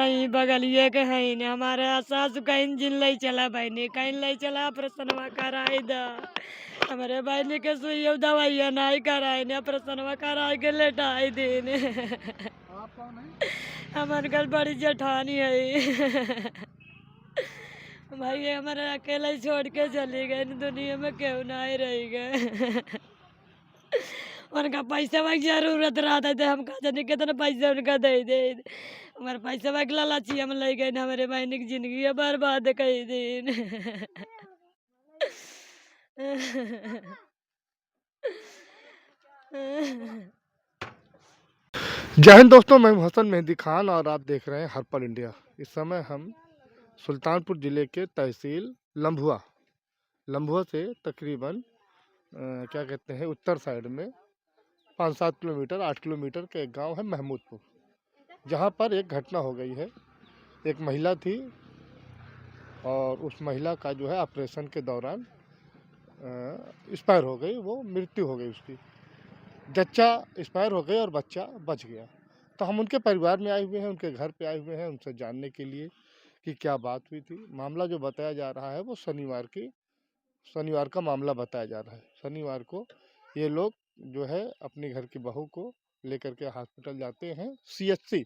ही बगलिए के है ने हमारे सासु का इंजन ले चला बहनी कहीं ले चला ऑपरेशनवा कराई द हमारे बहनी के सुई दवाइया नहीं कराई ने ऑपरेशनवा कराई के लेटाई देने आप कौन है? हमारे घर बड़ी जेठानी है भाई ये हमारे अकेले ही छोड़ के चली गए दुनिया में क्यों नहीं रही गए उनका पैसा की जरूरत रहता है हम कहा जाने कितना पैसा उनका दे दे हमारे पैसा के लालची हम ले गए हमारे बहन की जिंदगी बर्बाद कई दिन जय हिंद दोस्तों, मैं हसन मेहंदी खान और आप देख रहे हैं हर पल इंडिया। इस समय हम सुल्तानपुर ज़िले के तहसील लम्भुआ से तकरीबन क्या कहते हैं उत्तर साइड में 5-7 किलोमीटर 8 किलोमीटर का एक गांव है महमूदपुर, जहां पर एक घटना हो गई है। एक महिला थी और उस महिला का जो है ऑपरेशन के दौरान एक्सपायर हो गई, वो मृत्यु हो गई उसकी। जच्चा एक्सपायर हो गई और बच्चा बच गया। तो हम उनके परिवार में आए हुए हैं, उनके घर पे आए हुए हैं, उनसे जानने के लिए कि क्या बात हुई थी। मामला जो बताया जा रहा है वो शनिवार का मामला बताया जा रहा है। शनिवार को ये लोग जो है अपनी घर की बहू को लेकर के हॉस्पिटल जाते हैं, CHC,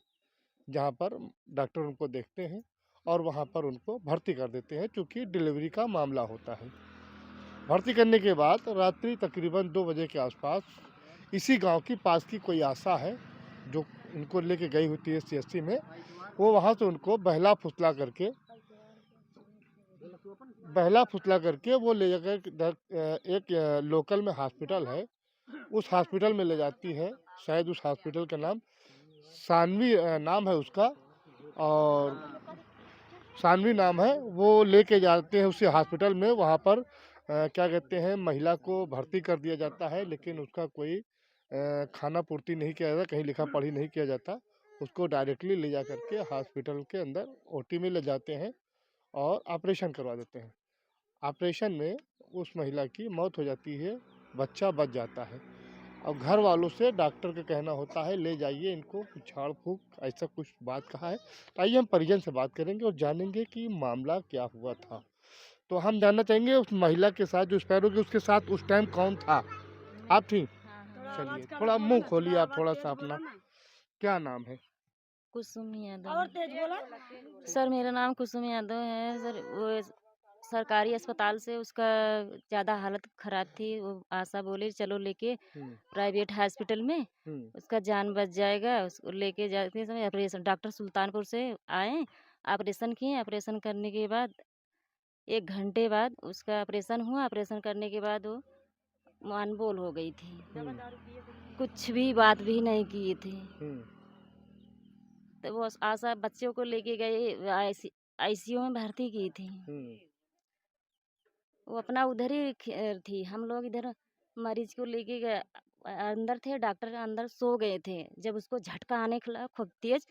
जहाँ पर डॉक्टर उनको देखते हैं और वहाँ पर उनको भर्ती कर देते हैं, चूँकि डिलीवरी का मामला होता है। भर्ती करने के बाद रात्रि तकरीबन 2 बजे के आसपास इसी गांव की पास की कोई आशा है जो इनको लेके गई होती है CHC में, वो वहाँ से उनको बहला फुसला करके वो ले जाकर एक लोकल में हॉस्पिटल है, उस हॉस्पिटल में ले जाती है। शायद उस हॉस्पिटल का नाम सानवी नाम है उसका, और सानवी नाम है। वो लेके जाते हैं उसी हॉस्पिटल में। वहाँ पर क्या कहते हैं महिला को भर्ती कर दिया जाता है, लेकिन उसका कोई खाना पूर्ति नहीं किया जाता, कहीं लिखा पढ़ी नहीं किया जाता। उसको डायरेक्टली ले जा करके हॉस्पिटल के अंदर OT में ले जाते हैं और ऑपरेशन करवा देते हैं। ऑपरेशन में उस महिला की मौत हो जाती है, बच्चा बच जाता है। अब घर वालों से डॉक्टर का कहना होता है ले जाइए इनको, कुछ झाड़ फूक ऐसा कुछ बात कहा है। तो आइए हम परिजन से बात करेंगे और जानेंगे कि मामला क्या हुआ था। तो हम जानना चाहेंगे उस महिला के साथ जो एक्सपायर होगी उसके साथ उस टाइम कौन था? आप थी? चलिए थोड़ा मुंह खोलिए आप थोड़ा सा अपना। क्या नाम है? कुसुम यादव। सर मेरा नाम कुसुम यादव है सर। वो सरकारी अस्पताल से उसका ज़्यादा हालत खराब थी, वो आशा बोली चलो लेके प्राइवेट हॉस्पिटल में उसका जान बच जाएगा। उसको लेके जाते समय ऑपरेशन डॉक्टर सुल्तानपुर से आए, ऑपरेशन किए। ऑपरेशन करने के बाद 1 घंटे बाद उसका ऑपरेशन हुआ। ऑपरेशन करने के बाद वो अनबोल हो गई थी, कुछ भी बात भी नहीं किए थे। तो वो आशा बच्चों को लेके गए, ICU में भर्ती की थी। वो अपना उधर ही थी, हम लोग इधर मरीज को लेके गए। अंदर थे, डॉक्टर अंदर सो गए थे। जब उसको झटका आने के लगा खूब तेज,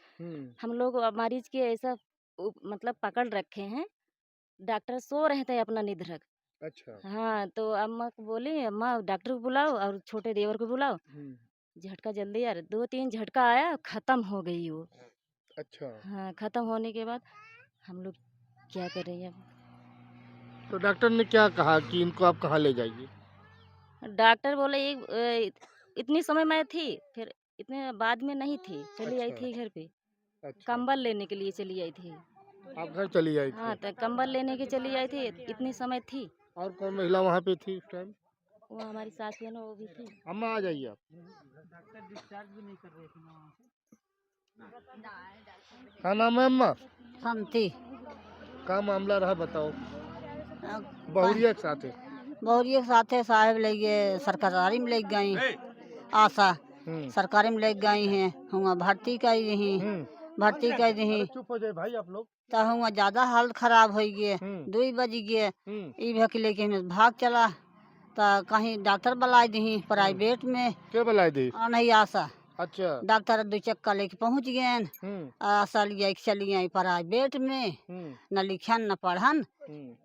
हम लोग मरीज के ऐसा मतलब पकड़ रखे हैं, डॉक्टर सो रहे थे अपना निधरक। अच्छा। हाँ, तो अम्मा को बोली अम्मा डॉक्टर को बुलाओ और छोटे देवर को बुलाओ, झटका जल्दी यार। 2-3 झटका आया, खत्म हो गई वो। अच्छा। हाँ, खत्म होने के बाद हम लोग क्या करें अब। तो डॉक्टर ने क्या कहा कि इनको आप कहाँ ले जाइए? डॉक्टर बोले इतनी समय मैं थी, फिर इतने बाद में नहीं थी, चली आई अच्छा। थी घर पे। अच्छा। कंबल लेने के लिए चली आई थी। आप घर चली आई हाँ, थी? तो कंबल लेने के चली आई थी, इतनी समय थी। और कौन महिला वहाँ पे थी उस टाइम? वो हमारी सास है ना, वो भी थी। अम्मा आ जाइए आप। क्या नाम है अम्मा? शांति। का मामला रहा बताओ। बहुरिया के साथ है। बहुरिया के साथे साहब ले गए, सरकारी में ले गई आशा, सरकारी में ले गई हैं। हुआ भर्ती कर दी, भर्ती कर दी। चुप हो जाए भाई आप लोग। तो हुआ ज्यादा हालत खराब हो गए, 2 बज गए। ई लेके हमें भाग चला, तो कहीं डॉक्टर बुला दी प्राइवेट में। क्या बुलाई दी? नहीं आशा। अच्छा। डॉक्टर 2 चक्का लेके पहुँच गए। आशा ले चली आई प्राइवेट में, न लिखन न पढ़न,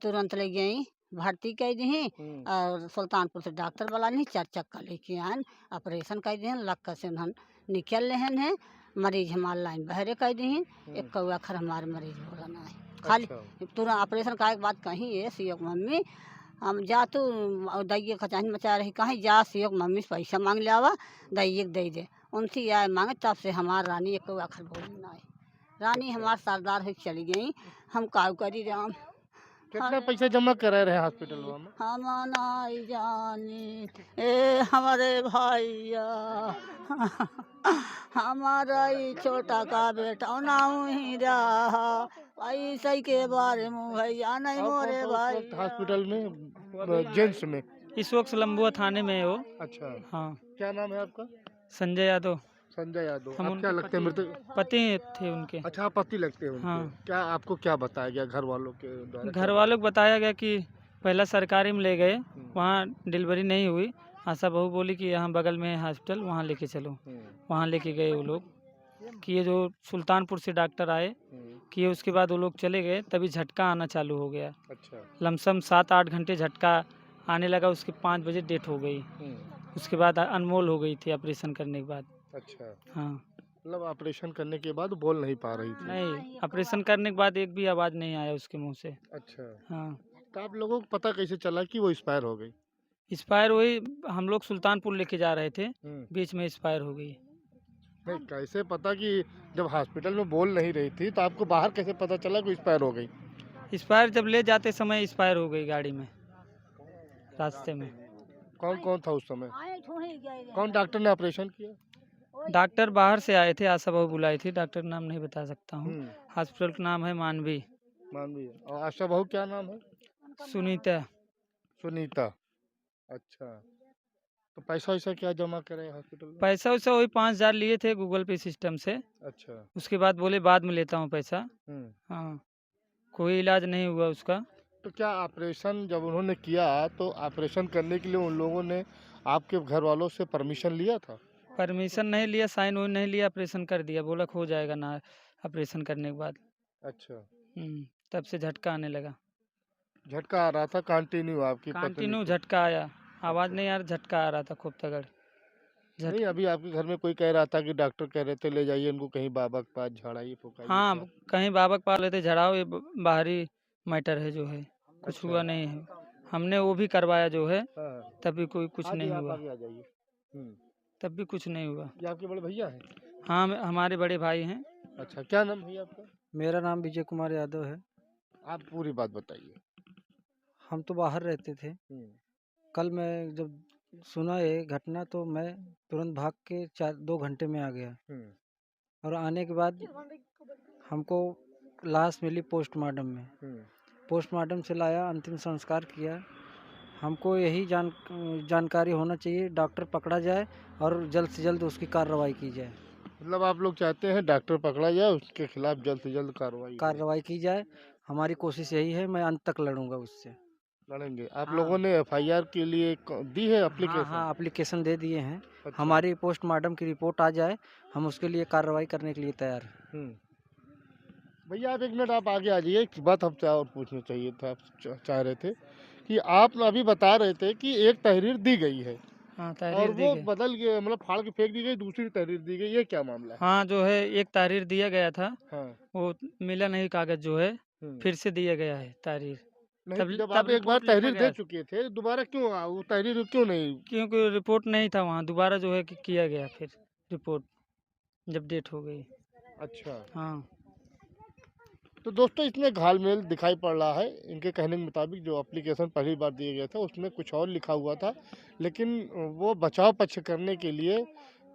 तुरंत ले गई भर्ती कर दी। और सुल्तानपुर से डॉक्टर वाला नहीं 4 चक्का लेके आन, ऑपरेशन कर दी, लक्का से उन्हन निकल रहे हैं। मरीज हमारे लाइन बहरे कह दी एक कौआ खर हमारे मरीज बोला ना है खाली तुरंत ऑपरेशन का बात कहीं है सीओ मम्मी हम जा तू दैये खचानी मचा रही कहीं जा सीओ मम्मी से पैसा मांग ले आवा दैये दे दे उनसे आए मांगे तब से हमार रानी एक कौआ खर बोली ना है रानी हमार सरदार हो चली गई हम काऊ करी राम कितना पैसा जमा करा रहे हॉस्पिटल में? हम नहीं जानी ए हमारे भैया हमारा ही छोटा का बेटा ना ही रहा पैसे के बारे में भैया नहीं मोरे भाई हॉस्पिटल में जेंट्स में इस वक्त लंबुआ थाने में है वो। अच्छा हाँ। क्या नाम है आपका? संजय यादव। संजय यादव। हम आप क्या लगते हैं मृतक? पति थे उनके। अच्छा, आप पति लगते हैं उनके। हाँ। क्या आपको क्या बताया गया घर वालों के द्वारा? घर वालों को बताया गया कि पहला सरकारी में ले गए, वहाँ डिलीवरी नहीं हुई। आशा बहू बोली कि यहाँ बगल में है हॉस्पिटल, वहाँ लेके चलो। वहाँ लेके गए वो लोग कि ये जो सुल्तानपुर से डॉक्टर आए कि उसके बाद वो लोग चले गए, तभी झटका आना चालू हो गया। अच्छा। लमसम 7-8 घंटे झटका आने लगा, उसके 5 बजे डेथ हो गई। उसके बाद अनमोल हो गई थी ऑपरेशन करने के बाद। अच्छा। हाँ, मतलब ऑपरेशन करने के बाद बोल नहीं पा रही थी? नहीं, ऑपरेशन करने के बाद एक भी आवाज़ नहीं आया उसके मुंह से। अच्छा। हाँ। तो आप लोगों को पता कैसे चला कि वो एक्सपायर हो गई? एक्सपायर हुई, हम लोग सुल्तानपुर लेके जा रहे थे, बीच में एक्सपायर हो गई। नहीं, कैसे पता कि जब हॉस्पिटल में बोल नहीं रही थी तो आपको बाहर कैसे पता चला कि एक्सपायर हो गई? एक्सपायर जब ले जाते समय एक्सपायर हो गई गाड़ी में, रास्ते में। कौन कौन था उस समय? कौन डॉक्टर ने ऑपरेशन किया? डॉक्टर बाहर से आए थे, आशा बहू बुलाई थी, डॉक्टर नाम नहीं बता सकता हूँ। हॉस्पिटल का नाम है मानवी। मानवी। और आशा बहू क्या नाम है? सुनीता। सुनीता। अच्छा। तो पैसा वैसा क्या जमा करे हॉस्पिटल में? पैसा वैसा वही 5,000 लिए थे गूगल पे सिस्टम से। अच्छा। उसके बाद बोले बाद में लेता हूँ पैसा। हाँ, कोई इलाज नहीं हुआ उसका। तो क्या ऑपरेशन जब उन्होंने किया तो ऑपरेशन करने के लिए उन लोगों ने आपके घर वालों से परमिशन लिया था? परमिशन नहीं लिया, साइन वाइन नहीं लिया, ऑपरेशन कर दिया, बोला हो जाएगा ना ऑपरेशन करने के बाद। अच्छा। तब से झटका आने लगा। झटका आ रहा था कंटिन्यू आपकी पत्नी कंटिन्यू को? झटका आया, आवाज़ नहीं आ रहा, झटका आ रहा था खूब तगड़। नहीं, अभी आपके घर में कोई कह रहा था कि डॉक्टर कह रहे थे ले जाइए इनको कहीं बाबा के पास, झाड़ाइए फुकाइए। हाँ, क्या? कहीं बाबा के पास लेते झड़ाओ, ये बाहरी मैटर है जो है, कुछ अच्छा। हुआ नहीं है। हमने वो भी करवाया जो है, हाँ। तब भी कोई कुछ आगे नहीं आप हुआ, आगे आ जाइए। तब भी कुछ नहीं हुआ। ये आपके बड़े भैया हैं? हाँ, हमारे बड़े भाई हैं। अच्छा, क्या नाम भैया आपका? मेरा नाम विजय कुमार यादव है। आप पूरी बात बताइए। हम तो बाहर रहते थे। कल मैं जब सुना ये घटना तो मैं तुरंत भाग के 2 घंटे में आ गया। और आने के बाद हमको लाश मिली पोस्टमार्टम में। पोस्टमार्टम से लाया, अंतिम संस्कार किया। हमको यही जानकारी होना चाहिए, डॉक्टर पकड़ा जाए और जल्द से जल्द उसकी कार्रवाई की जाए। मतलब आप लोग चाहते हैं डॉक्टर पकड़ा जाए, उसके खिलाफ जल्द से जल्द कार्रवाई की जाए। हमारी कोशिश यही है, मैं अंत तक लड़ूंगा उससे। लड़ेंगे। आप हाँ। लोगों ने एफआईआर के लिए दी है एप्लीकेशन? हाँ, एप्लीकेशन दे दिए हैं। अच्छा। हमारी पोस्टमार्टम की रिपोर्ट आ जाए, हम उसके लिए कार्रवाई करने के लिए तैयार हैं। भैया आप 1 मिनट आप आगे आ जाइए, एक बात हमसे और पूछना चाहिए था, आप चाह रहे थे कि आप अभी बता रहे थे कि एक तहरीर दी गई है। हाँ, और तहरीर दी वो गई। बदल गए, मतलब फाड़ के फेंक दी गई, दूसरी तहरीर दी गई, ये क्या मामला है? हाँ, जो है एक तहरीर दिया गया था, हाँ। वो मिला नहीं कागज जो है, फिर से दिया गया है तहरीर। नहीं, जब आप एक बार रिपोर्ट लिखा तहरीर दे गया, चुके थे, दोबारा क्यों वो तहरीर क्यों नहीं? क्योंकि रिपोर्ट नहीं था वहाँ, दोबारा जो है कि किया गया फिर रिपोर्ट, जब डेट हो गई। अच्छा। हाँ। तो दोस्तों इसमें घालमेल दिखाई पड़ रहा है। इनके कहने के मुताबिक जो एप्लीकेशन पहली बार दिया गया था उसमें कुछ और लिखा हुआ था, लेकिन वो बचाव पक्ष करने के लिए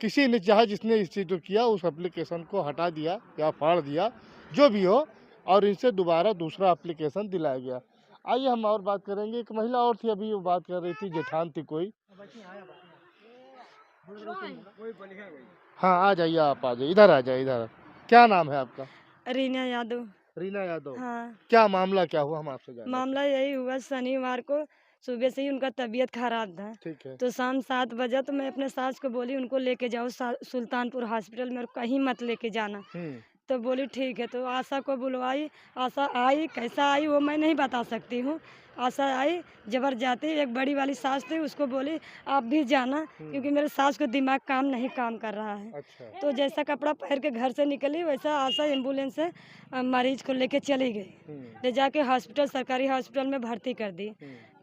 किसी ने चाहे जिसने इस चीज़ को किया उस एप्लीकेशन को हटा दिया या फाड़ दिया, जो भी हो, और इनसे दोबारा दूसरा एप्लीकेशन दिलाया गया। आइए हम और बात करेंगे। एक महिला और थी, अभी वो बात कर रही थी, जेठान थी कोई। हाँ, आ जाइए, आप आ जाइए, इधर आ जाइए, इधर। क्या नाम है आपका? रीना यादव। रीना यादव। हाँ, क्या मामला क्या हुआ, हम आपसे जानें। मामला यही हुआ, शनिवार को सुबह से ही उनका तबीयत खराब था। ठीक है। तो शाम 7 बजे तो मैं अपने सास को बोली उनको लेके जाओ सुल्तानपुर हॉस्पिटल में, और कहीं मत लेके जाना। तो बोली ठीक है, तो आशा को बुलवाई। आशा आई, कैसा आई वो मैं नहीं बता सकती हूँ। आशा आई, जबर जाती, एक बड़ी वाली सास थी, उसको बोली आप भी जाना, क्योंकि मेरे सास को दिमाग नहीं काम कर रहा है। अच्छा। तो जैसा कपड़ा पहन के घर से निकली, वैसा आशा एम्बुलेंस से मरीज को लेके चली गई। ले जाके हॉस्पिटल, सरकारी हॉस्पिटल में भर्ती कर दी।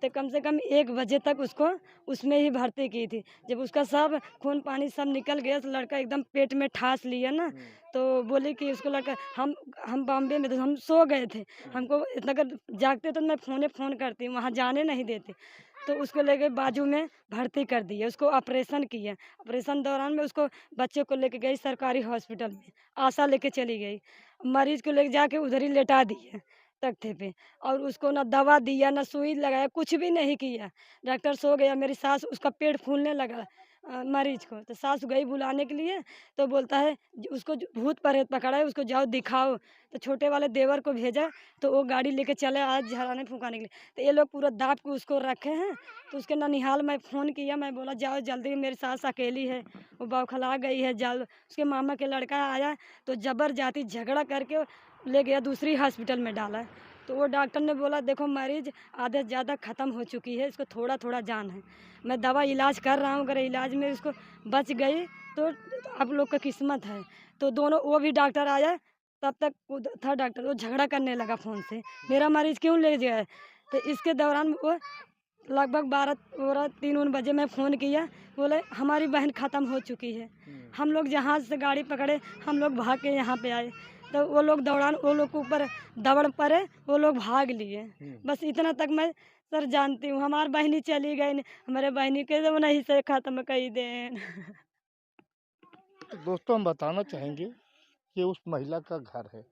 तो कम से कम 1 बजे तक उसको उसमें ही भर्ती की थी। जब उसका सब खून पानी सब निकल गया, तो लड़का एकदम पेट में ठास लिया ना, तो बोले कि उसको लड़का हम बॉम्बे में थे, हम सो गए थे, हमको इतना अगर जागते तो मैं फ़ोन करती, वहाँ जाने नहीं देते। तो उसको लेके बाजू में भर्ती कर दिया, उसको ऑपरेशन किया। ऑपरेशन दौरान में उसको बच्चे को लेके गई सरकारी हॉस्पिटल में, आशा लेके चली गई। मरीज को लेके जाके उधर ही लेटा दिए तख्ते पे, और उसको ना दवा दिया ना सुई लगाया, कुछ भी नहीं किया। डॉक्टर सो गया, मेरी सास, उसका पेट फूलने लगा मरीज को, तो सास गई बुलाने के लिए, तो बोलता है उसको भूत प्रेत पकड़ा है, उसको जाओ दिखाओ। तो छोटे वाले देवर को भेजा, तो वो गाड़ी लेके चले आज झड़ाने फुकाने के लिए। तो ये लोग पूरा दाप के उसको रखे हैं। तो उसके ननिहाल मैं फ़ोन किया, मैं बोला जाओ जल्दी, मेरी सास अकेली है, वो बौखला गई है, जल उसके मामा के लड़का आया, तो जबर जाती झगड़ा करके ले गया, दूसरी हॉस्पिटल में डाला। तो वो डॉक्टर ने बोला देखो मरीज आधे से ज़्यादा ख़त्म हो चुकी है, इसको थोड़ा थोड़ा जान है, मैं दवा इलाज कर रहा हूँ, अगर इलाज में उसको बच गई तो आप लोग का किस्मत है। तो दोनों, वो भी डॉक्टर आया, तब तक था डॉक्टर, वो झगड़ा करने लगा फ़ोन से, मेरा मरीज़ क्यों ले गया है। तो इसके दौरान वो लगभग 3 बजे मैं फ़ोन किया, बोले हमारी बहन ख़त्म हो चुकी है। हम लोग जहाज़ से गाड़ी पकड़े, हम लोग भाग के यहाँ पे आए, तो वो लोग वो लोग के ऊपर दबड़ पड़े, वो लोग भाग लिए। बस इतना तक मैं सर जानती हूँ, हमारी बहनी चली गई, हमारे बहनी के जब नहीं से ख़त्म कर दें। तो दोस्तों हम बताना चाहेंगे, ये उस महिला का घर है,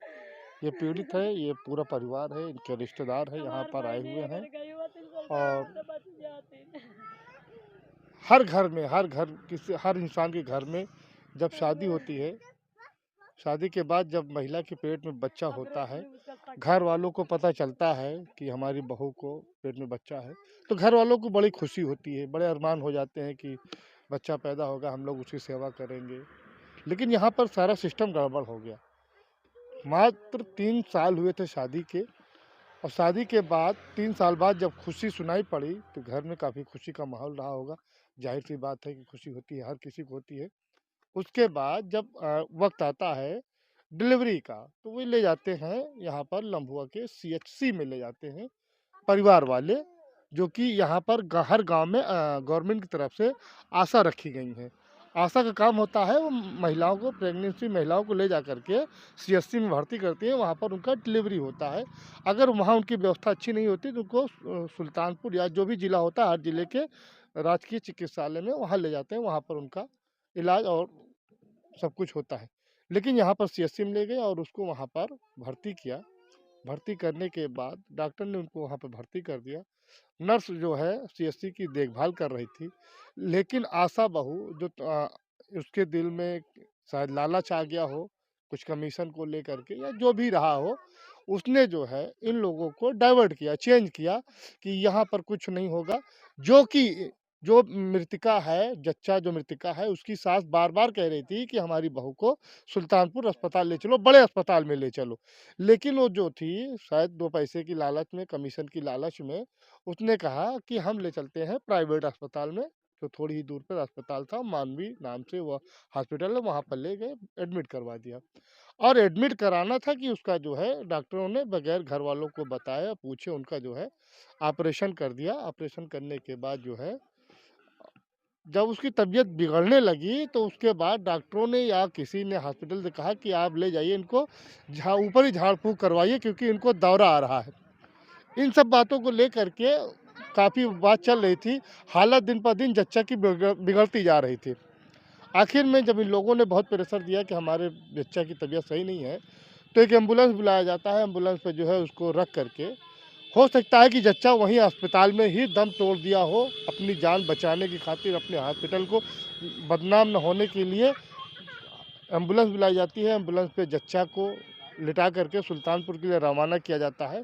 ये पीड़ित है, ये पूरा परिवार है, इनके रिश्तेदार है यहाँ पर आए हुए हैं। और हर घर में, हर इंसान के घर में जब शादी होती है, शादी के बाद जब महिला के पेट में बच्चा होता है, घर वालों को पता चलता है कि हमारी बहू को पेट में बच्चा है, तो घर वालों को बड़ी खुशी होती है, बड़े अरमान हो जाते हैं कि बच्चा पैदा होगा, हम लोग उसकी सेवा करेंगे। लेकिन यहाँ पर सारा सिस्टम गड़बड़ हो गया। मात्र 3 साल हुए थे शादी के, और शादी के बाद 3 साल बाद जब खुशी सुनाई पड़ी, तो घर में काफ़ी खुशी का माहौल रहा होगा। जाहिर सी बात है कि खुशी होती है, हर किसी को होती है। उसके बाद जब वक्त आता है डिलीवरी का, तो वो ले जाते हैं यहाँ पर लम्भुआ के CHC में ले जाते हैं परिवार वाले, जो कि यहाँ पर हर गांव में गवर्नमेंट की तरफ से आशा रखी गई हैं। आशा का काम होता है वो महिलाओं को, प्रेगनेंसी महिलाओं को ले जा करके CHC में भर्ती करती हैं, वहाँ पर उनका डिलीवरी होता है। अगर वहाँ उनकी व्यवस्था अच्छी नहीं होती तो उनको सुल्तानपुर या जो भी ज़िला होता है, हर ज़िले के राजकीय चिकित्सालय में वहाँ ले जाते हैं, वहाँ पर उनका इलाज और सब कुछ होता है। लेकिन यहाँ पर CHC में ले गए और उसको वहाँ पर भर्ती किया। भर्ती करने के बाद डॉक्टर ने उनको वहाँ पर भर्ती कर दिया। नर्स जो है CHC की देखभाल कर रही थी, लेकिन आशा बहू जो उसके दिल में शायद लालच आ गया हो, कुछ कमीशन को लेकर के या जो भी रहा हो, उसने जो है इन लोगों को डाइवर्ट किया, चेंज किया कि यहाँ पर कुछ नहीं होगा। जो कि जो मृतिका है, जच्चा जो मृतिका है, उसकी सास बार-बार कह रही थी कि हमारी बहू को सुल्तानपुर अस्पताल ले चलो, बड़े अस्पताल में ले चलो। लेकिन वो जो थी शायद 2 पैसे की लालच में, कमीशन की लालच में, उसने कहा कि हम ले चलते हैं प्राइवेट अस्पताल में, जो थोड़ी ही दूर पर अस्पताल था, मानवी नाम से वो हॉस्पिटल है, वहाँ पर ले गए, एडमिट करवा दिया। और एडमिट कराना था कि उसका जो है डॉक्टरों ने बगैर घर वालों को बताया, पूछे, उनका जो है ऑपरेशन कर दिया। ऑपरेशन करने के बाद जो है जब उसकी तबीयत बिगड़ने लगी, तो उसके बाद डॉक्टरों ने या किसी ने हॉस्पिटल से कहा कि आप ले जाइए इनको, ऊपर ही झाड़ फूँक करवाइए, क्योंकि इनको दौरा आ रहा है। इन सब बातों को लेकर के काफ़ी बात चल रही थी। हालत दिन पर दिन जच्चा की बिगड़ती जा रही थी। आखिर में जब इन लोगों ने बहुत प्रेशर दिया कि हमारे बच्चा की तबीयत सही नहीं है, तो एक एम्बुलेंस बुलाया जाता है। एम्बुलेंस पे जो है उसको रख करके, हो सकता है कि जच्चा वहीं अस्पताल में ही दम तोड़ दिया हो, अपनी जान बचाने की खातिर, अपने हॉस्पिटल को बदनाम न होने के लिए एम्बुलेंस बुलाई जाती है। एम्बुलेंस पे जच्चा को लिटा करके सुल्तानपुर के लिए रवाना किया जाता है।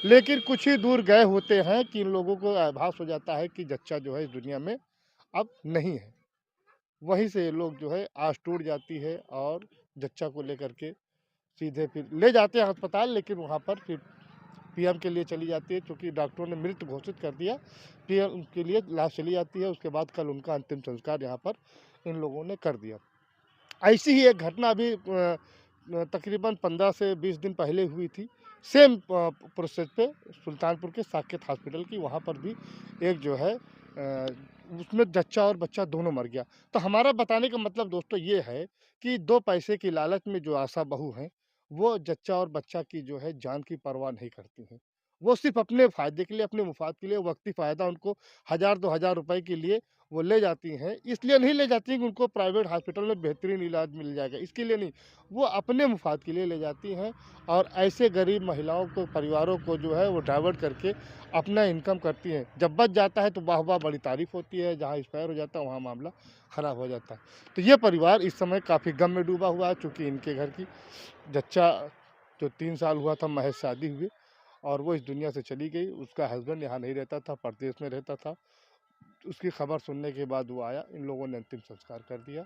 लेकिन कुछ ही दूर गए होते हैं कि इन लोगों को आभास हो जाता है कि जच्चा जो है इस दुनिया में अब नहीं है। वहीं से ये लोग जो है आस टूट जाती है और जच्चा को लेकर के सीधे फिर ले जाते हैं अस्पताल, लेकिन वहाँ पर फिर पीएम के लिए चली जाती है, क्योंकि डॉक्टरों ने मृत घोषित कर दिया। पीएम के लिए लाश चली जाती है, उसके बाद कल उनका अंतिम संस्कार यहाँ पर इन लोगों ने कर दिया। ऐसी ही एक घटना अभी तकरीबन 15 से 20 दिन पहले हुई थी, सेम प्रोसेस पे सुल्तानपुर के साकेत हॉस्पिटल की। वहाँ पर भी एक जो है उसमें जच्चा और बच्चा दोनों मर गया। तो हमारा बताने का मतलब दोस्तों ये है कि 2 पैसे की लालच में जो आशा बहू हैं, वो जच्चा और बच्चा की जो है जान की परवाह नहीं करती हैं। वो सिर्फ़ अपने फ़ायदे के लिए, अपने मुफ़ाद के लिए, वक़्ती फ़ायदा उनको 1000-2000 रुपए के लिए वो ले जाती हैं। इसलिए नहीं ले जाती हैं कि उनको प्राइवेट हॉस्पिटल में बेहतरीन इलाज मिल जाएगा, इसके लिए नहीं। वो अपने मुफ़ाद के लिए ले जाती हैं और ऐसे गरीब महिलाओं को, परिवारों को जो है वो डाइवर्ट करके अपना इनकम करती हैं। जब बच जाता है तो वाह-वाह बड़ी तारीफ़ होती है, जहाँ एक्सपायर हो जाता है वहाँ मामला ख़राब हो जाता है। तो ये परिवार इस समय काफ़ी गम में डूबा हुआ है, चूँकि इनके घर की जच्चा जो 3 साल हुआ था महज़ शादी हुए और वो इस दुनिया से चली गई। उसका हस्बैंड यहाँ नहीं रहता था, परदेश में रहता था। उसकी खबर सुनने के बाद वो आया, इन लोगों ने अंतिम संस्कार कर दिया।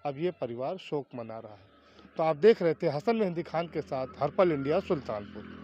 अब ये परिवार शोक मना रहा है। तो आप देख रहे थे हसन मेहंदी खान के साथ हर्पल इंडिया, सुल्तानपुर।